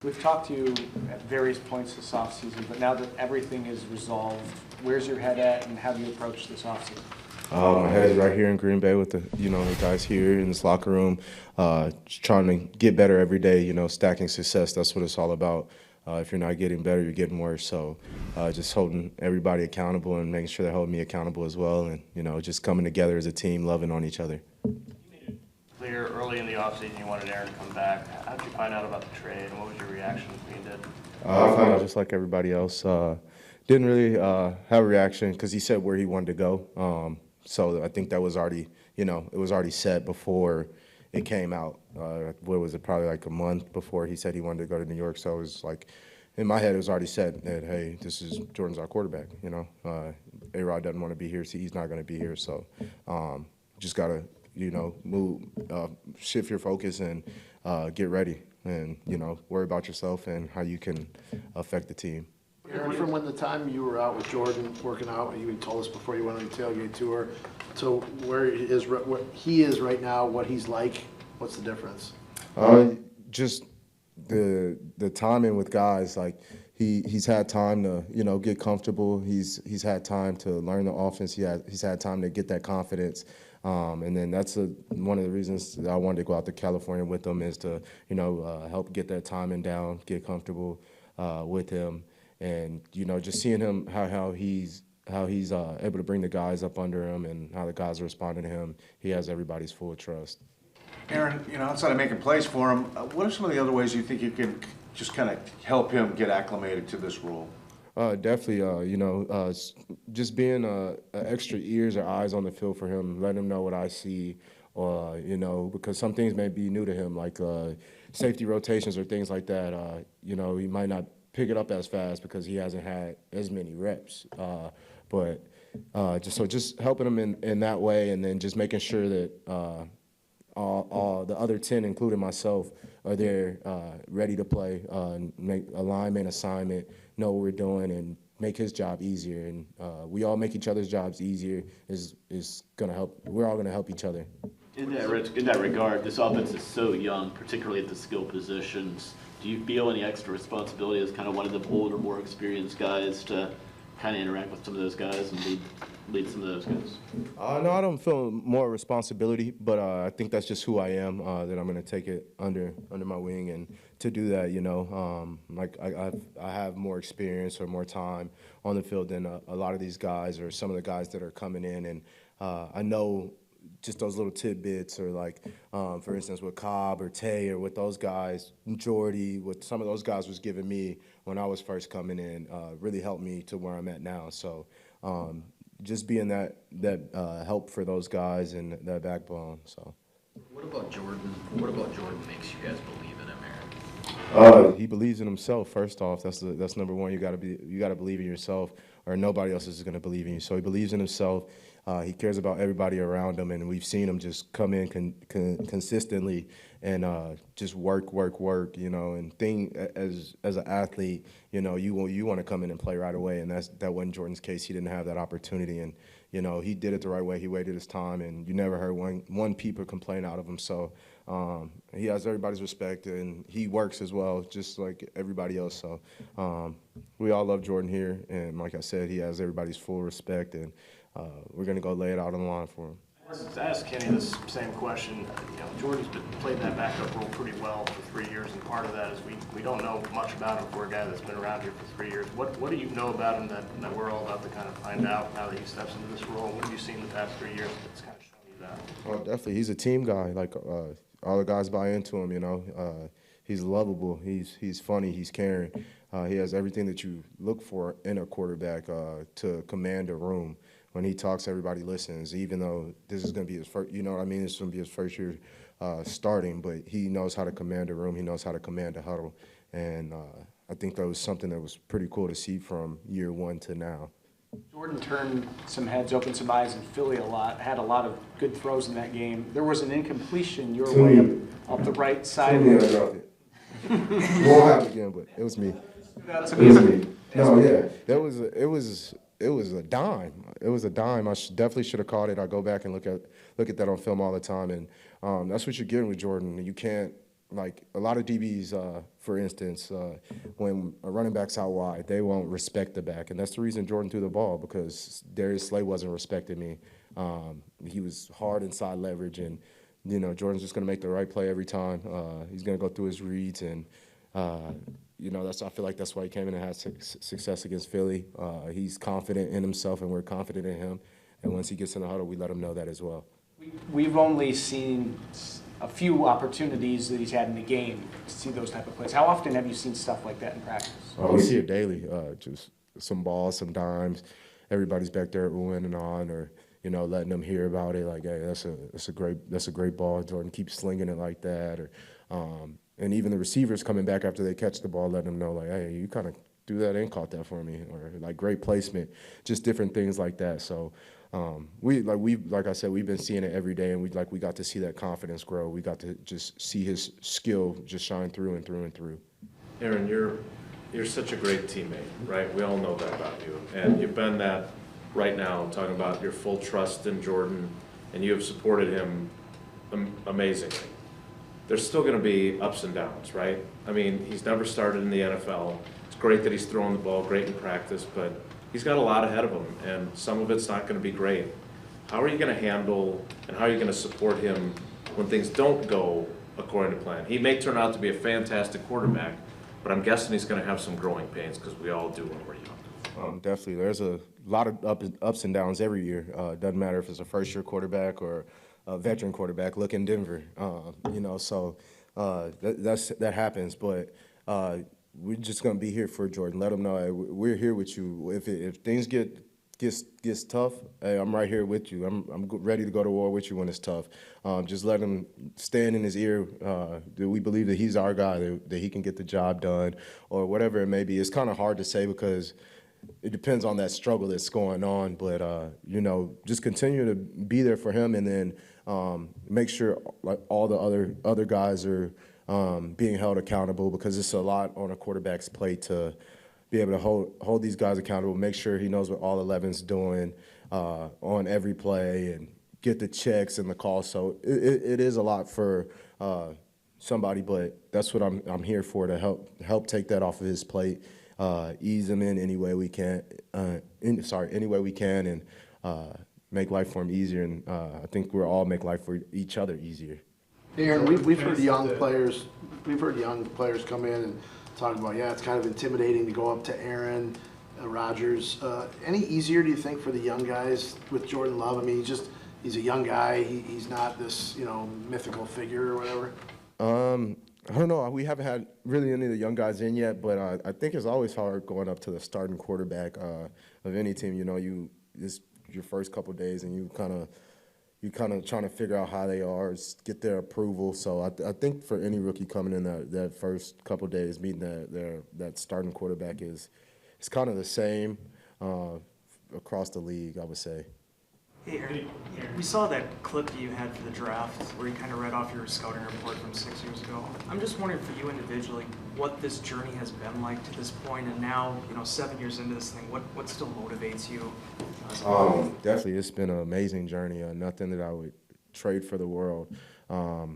We've talked to you at various points this offseason, but now that everything is resolved, where's your head at and how do you approach this offseason? My head is right here in Green Bay with the guys here in this locker room, just trying to get better every day. Stacking success. That's what it's all about. If you're not getting better, you're getting worse. So, just holding everybody accountable and making sure they're holding me accountable as well, and just coming together as a team, loving on each other. Clear early in the offseason you wanted Aaron to come back. How did you find out about the trade, and what was your reaction when you did? I found out just like everybody else. Didn't really have a reaction because he said where he wanted to go. So I think that was already, it was already set before it came out. What was it, probably like a month before he said he wanted to go to New York. So it was like, in my head, it was already set that, hey, this is Jordan's our quarterback. A-Rod doesn't want to be here, so he's not going to be here. So just got to, move, shift your focus and get ready and, worry about yourself and how you can affect the team. Aaron, from when the time you were out with Jordan working out, you had told us before you went on the tailgate tour, to where he is right now, what he's like, what's the difference? Just the timing with guys, like he's had time to get comfortable. He's had time to learn the offense. He's had time to get that confidence. And then that's one of the reasons that I wanted to go out to California with him is to help get that timing down, get comfortable with him. And just seeing him how he's able to bring the guys up under him and how the guys are responding to him, he has everybody's full trust. Aaron, outside of making plays for him, what are some of the other ways you think you can just kind of help him get acclimated to this role? Definitely, just being extra ears or eyes on the field for him, letting him know what I see, because some things may be new to him, like safety rotations or things like that. He might not pick it up as fast because he hasn't had as many reps. But just helping him in that way, and then just making sure that all the other 10, including myself, are there ready to play, make alignment, assignment, know what we're doing, and make his job easier. And we all make each other's jobs easier is going to help. We're all going to help each other. In that regard, this offense is so young, particularly at the skill positions. Do you feel any extra responsibility as kind of one of the older, more experienced guys to kind of interact with some of those guys and lead some of those guys? No, I don't feel more responsibility, but I think that's just who I am, that I'm going to take it under my wing. And to do that, like I have more experience or more time on the field than a lot of these guys or some of the guys that are coming in. And I know just those little tidbits, or like, for instance, with Cobb or Tay or with those guys, Jordy, what some of those guys was giving me when I was first coming in, really helped me to where I'm at now. So just being that help for those guys and that backbone. So. What about Jordan? What about Jordan makes you guys believe in him, Aaron? He believes in himself. First off, that's number one. You got to believe in yourself, or nobody else is going to believe in you. So he believes in himself. He cares about everybody around him, and we've seen him just come in consistently and just work. And as an athlete, you want to come in and play right away, and that wasn't Jordan's case. He didn't have that opportunity, and he did it the right way. He waited his time, and you never heard one peep or complaint out of him. So he has everybody's respect, and he works as well, just like everybody else. So we all love Jordan here, and like I said, he has everybody's full respect, and we're going to go lay it out on the line for him. To ask Kenny this same question, Jordan's played that backup role pretty well for 3 years, and part of that is we don't know much about him for a guy that's been around here for 3 years. What do you know about him that we're all about to kind of find out now that he steps into this role? What have you seen the past 3 years that's kind of shown you that? Oh, definitely. He's a team guy. Like all the guys buy into him. He's lovable. He's funny. He's caring. He has everything that you look for in a quarterback to command a room. When he talks, everybody listens, even though this is going to be his first, this is going to be his first year starting, but he knows how to command a room. He knows how to command a huddle. And I think that was something that was pretty cool to see from year one to now. Jordan turned some heads, opened some eyes in Philly a lot, had a lot of good throws in that game. There was an incompletion your way up the right side. I dropped it. Won't happen again, but it was me. That's It was amazing. me. No, yeah. It was a dime. It was a dime. I definitely should have caught it. I go back and look at that on film all the time, and that's what you're getting with Jordan. You can't like a lot of DBs, for instance, when a running back's out wide, they won't respect the back, and that's the reason Jordan threw the ball, because Darius Slay wasn't respecting me. He was hard inside leverage, and Jordan's just going to make the right play every time. He's going to go through his reads, and I feel like that's why he came in and had success against Philly. He's confident in himself, and we're confident in him. And once he gets in the huddle, we let him know that as well. We've only seen a few opportunities that he's had in the game to see those type of plays. How often have you seen stuff like that in practice? We see it daily. Just some balls, some dimes. Everybody's back there oohing and on, or letting them hear about it. Like, hey, that's a great ball. Jordan, keep slinging it like that. Or and even the receivers coming back after they catch the ball, letting them know, like, hey, you kind of do that and caught that for me, or like great placement, just different things like that. So like I said, we've been seeing it every day, and we got to see that confidence grow. We got to just see his skill just shine through and through and through. Aaron, you're such a great teammate, right? We all know that about you, and you've been that right now. I'm talking about your full trust in Jordan, and you have supported him amazingly. There's still going to be ups and downs, right? I mean, he's never started in the NFL. It's great that he's throwing the ball, great in practice, but he's got a lot ahead of him, and some of it's not going to be great. How are you going to handle and how are you going to support him when things don't go according to plan? He may turn out to be a fantastic quarterback, but I'm guessing he's going to have some growing pains, because we all do when we're young. Definitely. There's a lot of ups and downs every year. Doesn't matter if it's a first-year quarterback or a veteran quarterback. Look in Denver, so that happens. But we're just gonna be here for Jordan. Let him know, hey, we're here with you. If things gets tough, hey, I'm right here with you. I'm ready to go to war with you when it's tough. Just let him stand in his ear. That we believe that he's our guy, that he can get the job done, or whatever it may be. It's kind of hard to say because it depends on that struggle that's going on, but just continue to be there for him, and then make sure like all the other guys are being held accountable, because it's a lot on a quarterback's plate to be able to hold these guys accountable, make sure he knows what all 11's doing on every play, and get the checks and the calls. So it is a lot for somebody, but that's what I'm here for, to help take that off of his plate. Ease him in any way we can, any way we can, and make life for him easier. And I think we'll all make life for each other easier. Aaron, we've heard young players come in and talk about, it's kind of intimidating to go up to Aaron Rodgers. Any easier, do you think, for the young guys with Jordan Love? I mean, he's a young guy. He's not this mythical figure or whatever. I don't know. We haven't had really any of the young guys in yet, but I think it's always hard going up to the starting quarterback of any team. It's your first couple of days, and you kind of trying to figure out how they are, get their approval. So I think for any rookie coming in that first couple of days, meeting that starting quarterback it's kind of the same across the league, I would say. Hey, Aaron, we saw that clip that you had for the draft where you kind of read off your scouting report from 6 years ago. I'm just wondering for you individually what this journey has been like to this point, and now, 7 years into this thing, what still motivates you? Definitely, it's been an amazing journey. Nothing that I would trade for the world. A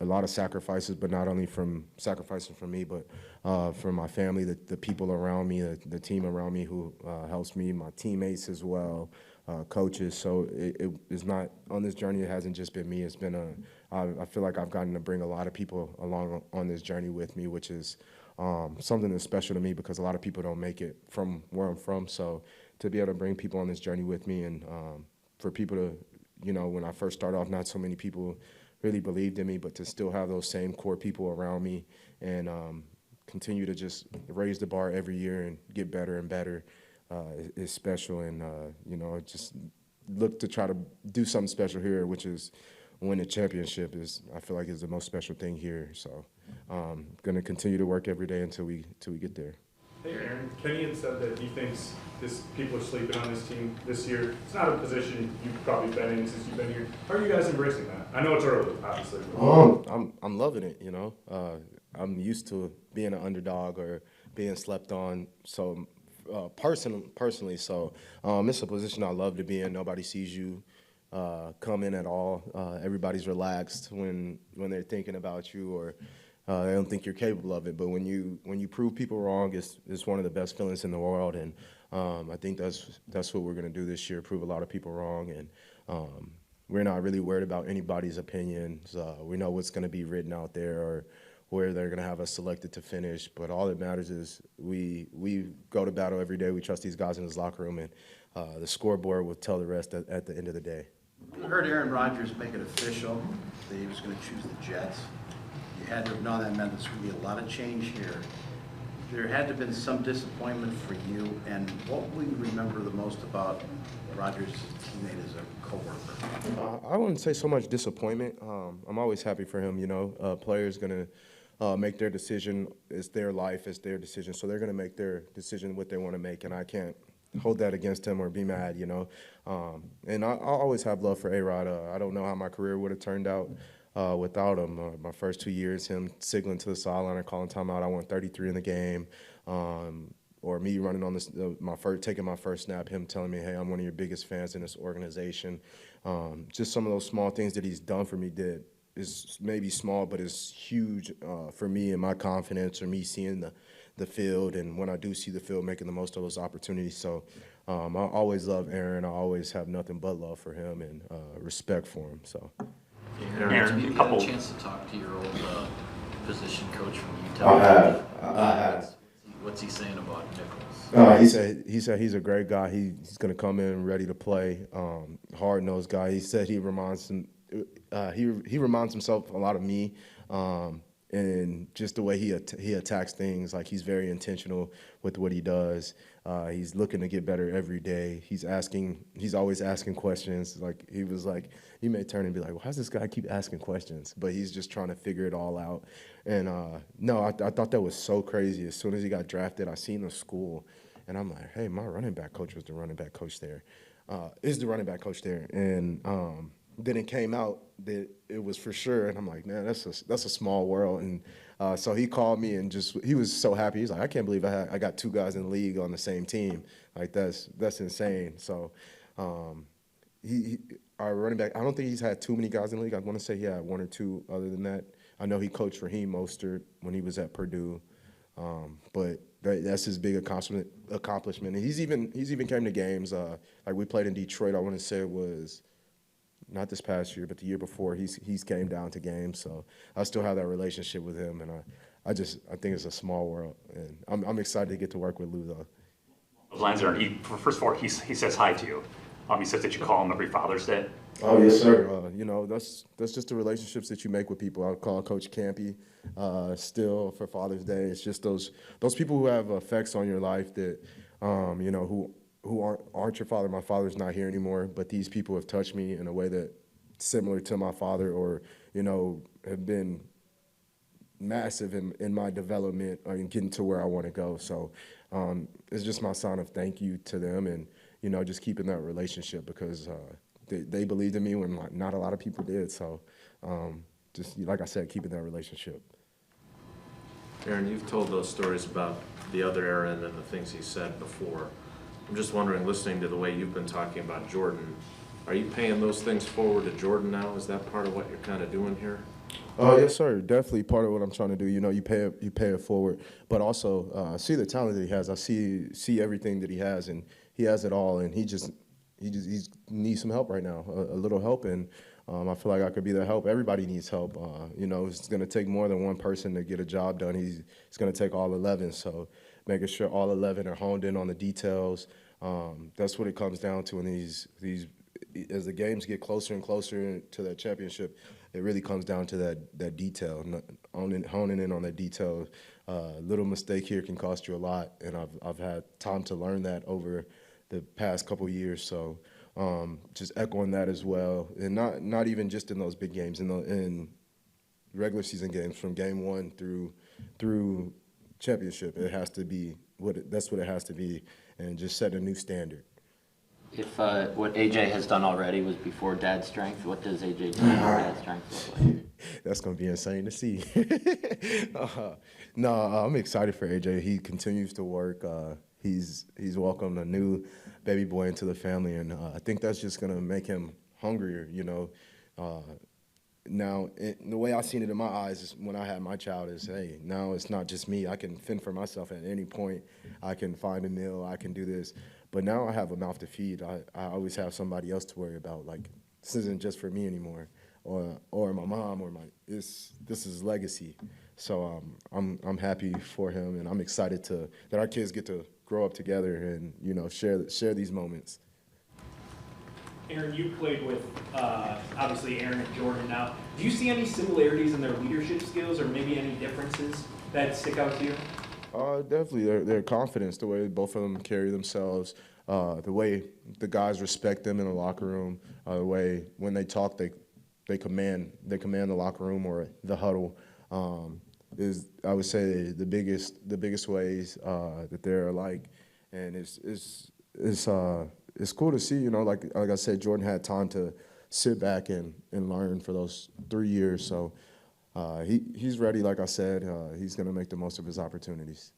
lot of sacrifices, but not only from sacrificing from me, but from my family, the people around me, the team around me who helps me, my teammates as well, coaches. So it is not, on this journey, it hasn't just been me. It's been I feel like I've gotten to bring a lot of people along on this journey with me, which is something that's special to me, because a lot of people don't make it from where I'm from. So to be able to bring people on this journey with me, and for people to, when I first started off, not so many people really believed in me, but to still have those same core people around me, and continue to just raise the bar every year and get better and better is special. And just look to try to do something special here, which is win a championship. I feel like is the most special thing here. So gonna continue to work every day until we get there. Hey Aaron, Kenny had said that he thinks people are sleeping on this team this year. It's not a position you've probably been in since you've been here. How are you guys embracing that? I know it's early, obviously. I'm loving it. I'm used to being an underdog or being slept on. So personally, so it's a position I love to be in. Nobody sees you, come in at all. Everybody's relaxed when they're thinking about you, or they don't think you're capable of it. But when you prove people wrong, it's one of the best feelings in the world. And I think that's what we're going to do this year, prove a lot of people wrong. And we're not really worried about anybody's opinions. We know what's going to be written out there, or where they're going to have us selected to finish. But all that matters is we go to battle every day. We trust these guys in this locker room, and the scoreboard will tell the rest at the end of the day. I heard Aaron Rodgers make it official that he was going to choose the Jets. You had to have known that meant there's going to be a lot of change here. There had to have been some disappointment for you, and what will you remember the most about Rodgers' teammate as a coworker? I wouldn't say so much disappointment. I'm always happy for him. Players going to make their decision. It's their life. It's their decision. So they're going to make their decision what they want to make, and I can't hold that against him or be mad, And I always have love for A-Rod. I don't know how my career would have turned out without him. My first 2 years, him signaling to the sideline or calling timeout, I won 33 in the game. Or me running on taking my first snap, him telling me, hey, I'm one of your biggest fans in this organization. Just some of those small things that he's done for me that is maybe small, but is huge for me and my confidence, or me seeing the field, and when I do see the field, making the most of those opportunities. So I always love Aaron. I always have nothing but love for him and respect for him. So. Aaron, have you had a chance to talk to your old position coach from Utah? I have. What's he saying about Nichols? He said he's a great guy. He's going to come in ready to play. Hard-nosed guy. He said he reminds himself a lot of me. And just the way he attacks things, like he's very intentional with what he does. He's looking to get better every day. He's always asking questions. Like he was like, you may turn and be like, well, how's this guy keep asking questions? But he's just trying to figure it all out. And no, I thought that was so crazy. As soon as he got drafted, I seen the school, and I'm like, hey, my running back coach was the running back coach there. Is the running back coach there? And then it came out that it was for sure, and I'm like, man, that's a small world. And so he called me, and he was so happy. He's like, I can't believe I got 2 guys in the league on the same team. Like that's insane. So our running back, I don't think he's had too many guys in the league. I want to say he had 1 or 2. Other than that, I know he coached Raheem Mostert when he was at Purdue, but that's his big accomplishment. And he's even came to games. Like we played in Detroit. I want to say it was not this past year, but the year before. He's came down to games, so I still have that relationship with him, and I think it's a small world, and I'm excited to get to work with Lou though. Those lines are, first of all, he says hi to you. He says that you call him every Father's Day. Oh yes, sir. That's just the relationships that you make with people. I'll call Coach Campy still for Father's Day. It's just those people who have effects on your life that who aren't your father. My father's not here anymore, but these people have touched me in a way that similar to my father, or have been massive in my development and getting to where I want to go. So it's just my sign of thank you to them, and just keeping that relationship, because they believed in me when not a lot of people did. So just like I said, keeping that relationship. Aaron, you've told those stories about the other Aaron and the things he said before. I'm just wondering, listening to the way you've been talking about Jordan, are you paying those things forward to Jordan now? Is that part of what you're kind of doing here? Oh yes, sir. Definitely part of what I'm trying to do. You pay it forward, but also see the talent that he has. I see everything that he has, and he has it all. And he needs some help right now, a little help, and I feel like I could be the help. Everybody needs help. It's going to take more than one person to get a job done. It's going to take all 11. So making sure all 11 are honed in on the details. That's what it comes down to in these as the games get closer and closer to that championship. It really comes down to that detail, honing in on that detail. Little mistake here can cost you a lot, and I've had time to learn that over the past couple of years. So just echoing that as well, and not even just in those big games, in regular season games, from game 1 through championship, it has to be that's what it has to be, and just set a new standard. If what AJ has done already was before Dad's strength, what does AJ do before Dad's strength look like? That's going to be insane to see. No, I'm excited for AJ. He continues to work. He's welcomed a new baby boy into the family, and I think that's just going to make him hungrier, you know. Now, the way I seen it in my eyes is when I had my child is, hey, now it's not just me. I can fend for myself at any point. I can find a meal. I can do this. But now I have a mouth to feed. I always have somebody else to worry about. Like, this isn't just for me anymore, or my mom, or this is legacy. So I'm happy for him, and I'm excited that our kids get to grow up together and, you know, share these moments. Aaron, you played with, obviously, Aaron and Jordan now. Do you see any similarities in their leadership skills or maybe any differences that stick out to you? Definitely, their confidence, the way both of them carry themselves, the way the guys respect them in the locker room, the way when they talk, they command the locker room or the huddle. Is, I would say, the biggest ways that they're alike, and it's cool to see, you know, like I said, Jordan had time to sit back and learn for those 3 years. So he's ready, like I said. He's going to make the most of his opportunities.